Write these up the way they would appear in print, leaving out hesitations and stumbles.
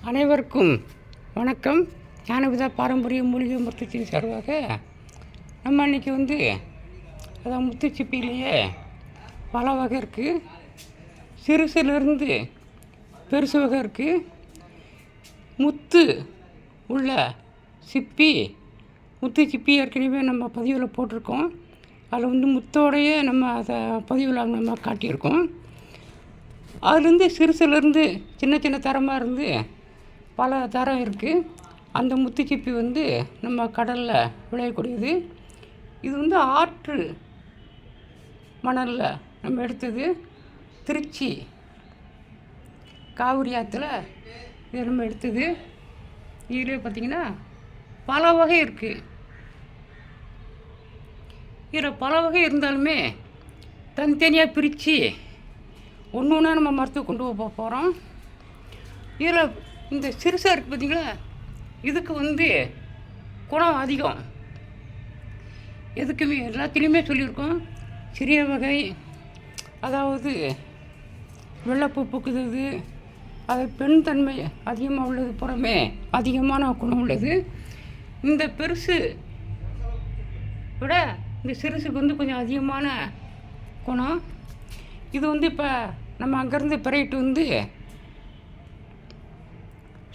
அனைவருக்கும் வணக்கம். ஞானபிதா பாரம்பரிய மூலிகை மருத்துவத்தின் சார்பாக நம்ம அன்றைக்கி அதான் முத்துச்சிப்பிலேயே பல வகை இருக்குது. சிறுசுலேருந்து பெருசு வகை இருக்குது. முத்து உள்ள சிப்பி, முத்து சிப்பி ஏற்கனவே நம்ம பதிவில் போட்டிருக்கோம். அதில் முத்தோடையே நம்ம அதை பதிவில் நம்ம காட்டியிருக்கோம். அதுலேருந்து சிறுசுலேருந்து சின்ன சின்ன தரமாக இருந்து பல தரம் இருக்குது. அந்த முத்துச்சிப்பி நம்ம கடலில் விளையக்கூடியது. இது ஆற்று மணலில் நம்ம எடுத்தது. திருச்சி காவிரி ஆற்றுல இதை நம்ம எடுத்தது. இதில் பார்த்திங்கன்னா பல வகை இருக்குது. இதில் பல வகை இருந்தாலுமே தனித்தனியாக பிரித்து ஒன்று ஒன்றா நம்ம மருத்துவம் கொண்டு போக போகிறோம். இதில் இந்த சிறுசாக இருக்குது பார்த்திங்களா, இதுக்கு குணம் அதிகம். எதுக்குமே எல்லாத்துலேயுமே சொல்லியிருக்கோம். சிறிய வகை, அதாவது வெள்ளைப்பூ பூக்குது, அது பெண் தன்மை அதிகமாக உள்ளது, புறமே அதிகமான குணம் உள்ளது. இந்த பெருசு விட இந்த சிறுசுக்கு கொஞ்சம் அதிகமான குணம். இது இப்போ நம்ம அங்கேருந்து பிறகிட்டு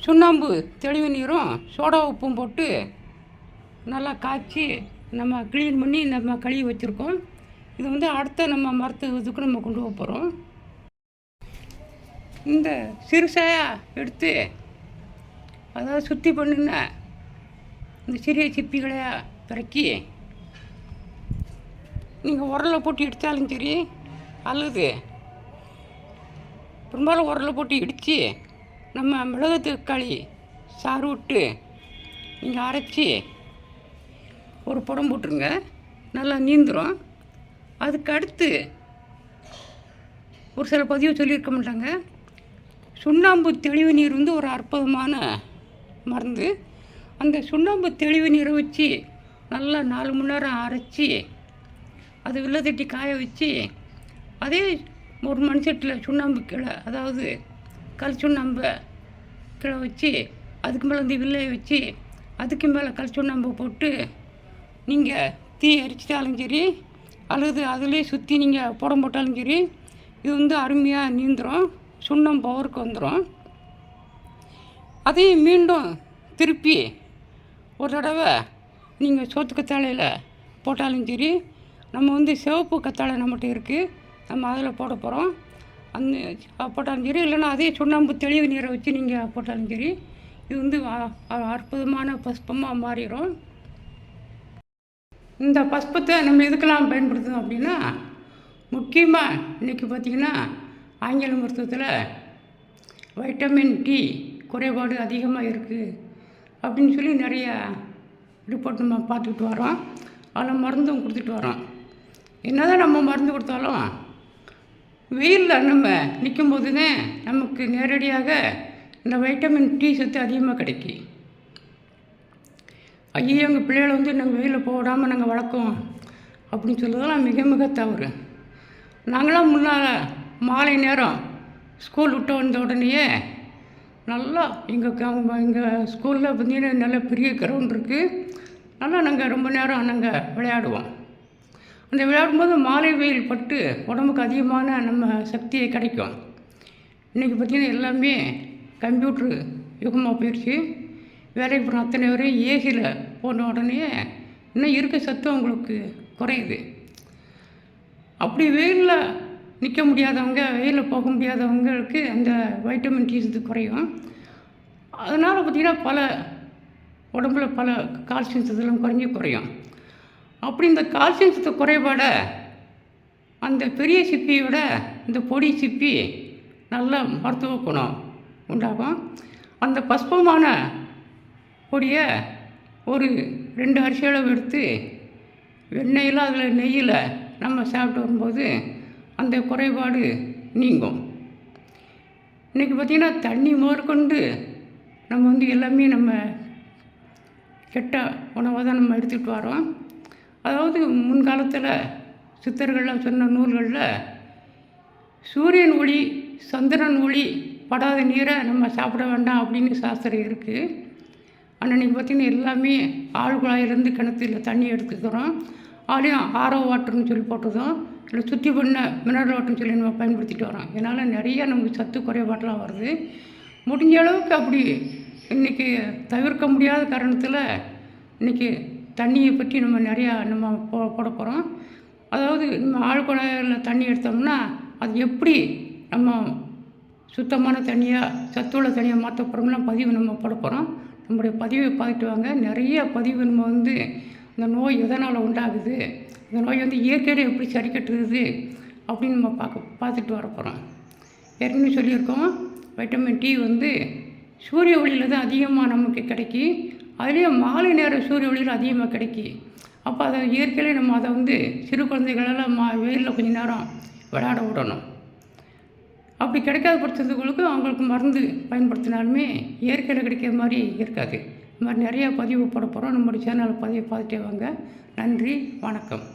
சுண்ணாம்பு தெளிவு நீரும் சோடா உப்பும் போட்டு நல்லா காய்ச்சி நம்ம க்ளீன் பண்ணி நம்ம கழுவி வச்சுருக்கோம். இது அடுத்த நம்ம மருத்துவத்துக்கு நம்ம கொண்டு போக போகிறோம். இந்த சிறுசாயாக எடுத்து, அதாவது சுத்தி பண்ணின இந்த சிறிய சிப்பிகளை பிறக்கி நீங்கள் உரலை போட்டு இடித்தாலும் சரி, அல்லது பெரும்பாலும் உரலை போட்டு இடித்து நம்ம மிளகு தக்காளி சாறு விட்டு நீங்கள் அரைச்சி ஒரு புடம் போட்டுருங்க, நல்லா நீந்துடும். அதுக்கு அடுத்து ஒரு சில பதிவு சொல்லியிருக்க மாட்டாங்க, சுண்ணாம்பு தெளிவு நீர் ஒரு அற்புதமான மருந்து. அந்த சுண்ணாம்பு தெளிவு நீரை வச்சு நல்லா 4 மணி நேரம் அரைச்சி அது வில்ல தட்டி காய வச்சு அதே ஒரு மண்சட்டில் சுண்ணாம்பு கிளை, அதாவது கல் சுண்ணாம்பை கிளை வச்சு அதுக்கு மேலே வில்லையை வச்சு அதுக்கு மேலே கல் சுண்ணாம்பு போட்டு நீங்கள் தீ எரிச்சிட்டாலும் சரி, அல்லது அதிலே சுற்றி நீங்கள் புடம் போட்டாலும் சரி, இது அருமையாக நீந்துடும், சுண்ணம் பவருக்கு வந்துடும். அதையும் மீண்டும் திருப்பி ஒரு தடவை நீங்கள் சோத்து கத்தாழையில் போட்டாலும் சரி, நம்ம சிவப்பு கத்தாழை நம்மகிட்ட இருக்குது, நம்ம அதில் போட போகிறோம். அந்த போட்டாலும் சரி, இல்லைன்னா அதே சுண்ணாம்பு தெளிவு நீரை வச்சு நீங்கள் போட்டாலும் சரி, இது அற்புதமான பஸ்பமாக மாறிடும். இந்த பஸ்பத்தை நம்ம எதுக்கெல்லாம் பயன்படுத்தணும் அப்படின்னா, முக்கியமாக இன்றைக்கி பார்த்திங்கன்னா ஆங்கில மருத்துவத்தில் வைட்டமின் டி குறைபாடு அதிகமாக இருக்குது அப்படின்னு சொல்லி நிறையா ரிப்போர்ட் நம்ம பார்த்துக்கிட்டு வரோம். அதில் மருந்தும் கொடுத்துட்டு வரோம். என்ன தான் நம்ம மருந்து கொடுத்தாலும் வெயிலில் நம்ம நிற்கும்போது தான் நமக்கு நேரடியாக இந்த வைட்டமின் டி சத்து அதிகமாக கிடைக்கும். ஐயோ எங்கள் பிள்ளைகளை நாங்கள் வெயிலில் போடாமல் நாங்கள் வளர்க்கோம் அப்படின்னு சொல்லுறதெல்லாம் மிக மிக தவறு. நாங்களாம் முன்னால் மாலை நேரம் ஸ்கூல் விட்டு வந்த உடனேயே நல்லா எங்கள் ஸ்கூலில் பார்த்திங்கன்னா நல்ல பெரிய கிரவுண்ட் இருக்குது. நல்லா நாங்கள் ரொம்ப நேரம் நாங்கள் விளையாடுவோம். அந்த விளையாடும்போது மாலை வெயில் பட்டு உடம்புக்கு அதிகமான நம்ம சக்தியை கிடைக்கும். இன்றைக்கி பார்த்திங்கன்னா எல்லாமே கம்ப்யூட்ரு யுகமாக போயிடுச்சு. வேலைக்கு போகிற அத்தனை பேரும் ஏசியில் போன உடனே இன்னும் இருக்க சத்து அவங்களுக்கு குறையுது. அப்படி வெயிலில் நிற்க முடியாதவங்க, வெயிலில் போக முடியாதவங்களுக்கு அந்த வைட்டமின் டி சத்து குறையும். அதனால் பார்த்திங்கன்னா பல உடம்புல பல கால்சியம் சத்துலாம் குறையும். அப்படி இந்த கால்சியம் சத்து குறைபாட அந்த பெரிய சிப்பியோட இந்த பொடி சிப்பி நல்ல மருத்துவ குணம் உண்டாகும். அந்த பஸ்பமான பொடியை ஒரு 2 அரிசி அளவு எடுத்து வெண்ணெயில் அதில் நெய்யில் நம்ம சாப்பிட்டு வரும்போது அந்த குறைபாடு நீங்கும். இன்றைக்கி பார்த்திங்கன்னா தண்ணி முதற்கொண்டு நம்ம எல்லாமே நம்ம கெட்ட உணவை தான் நம்ம எடுத்துகிட்டு வரோம். அதாவது முன்காலத்தில் சித்தர்கள்லாம் சொன்ன நூல்களில் சூரியன் ஒளி, சந்திரன் ஒளி படாத நீரை நம்ம சாப்பிட வேண்டாம் அப்படின்னு சாஸ்திரம் இருக்குது. ஆனால் இன்றைக்கி பார்த்திங்கன்னா எல்லாமே ஆழ் குழாயிலேருந்து கிணத்துல தண்ணி எடுத்துக்கிறோம். அதுலேயும் ஆரோ வாட்டர்னு சொல்லி போட்டதும் இல்லை சுத்தி பண்ண மினரல் வாட்டர்னு சொல்லி நம்ம பயன்படுத்திட்டு வரோம். இதனால் நிறையா நமக்கு சத்து குறைபாடெலாம் வருது. முடிஞ்ச அளவுக்கு அப்படி இன்றைக்கி தவிர்க்க முடியாத காரணத்தில் இன்றைக்கி தண்ணியை பற்றி நம்ம நிறையா போட போகிறோம். அதாவது நம்ம ஆழ் குழாயில் தண்ணி எடுத்தோம்னா அது எப்படி நம்ம சுத்தமான தண்ணியாக சத்துள்ள தண்ணியாக மாற்ற போகிறோம்லாம் பதிவு நம்ம போட போகிறோம். நம்முடைய பதிவை பார்த்துட்டு வாங்க. நிறைய பதிவு நம்ம இந்த நோய் எதனால் உண்டாகுது, இந்த நோய் இயற்கையில எப்படி சரி கட்டுறது அப்படின்னு நம்ம பார்த்துட்டு வர போகிறோம். ஏற்கனவே சொல்லியிருக்கோம், வைட்டமின் டி சூரிய ஒளியில் தான் அதிகமாக நமக்கு கிடைக்கி. அதுலேயும் மாலை நேரம் சூரிய ஒளியில் அதிகமாக கிடைக்கி. அப்போ அதை இயற்கையிலே நம்ம அதை சிறு குழந்தைகளெல்லாம் வெயிலில் கொஞ்சம் நேரம் விளையாட விடணும். அப்படி கிடைக்காத பட்சத்துகளுக்கு அவங்களுக்கு மருந்து பயன்படுத்தினாலுமே இயற்கையில் கிடைக்கிற மாதிரி இருக்காது. இந்த மாதிரி நிறையா பதிவு போட போகிறோம். நம்மளுடைய சேனலை பதிவை பார்த்துட்டே வாங்க. நன்றி, வணக்கம்.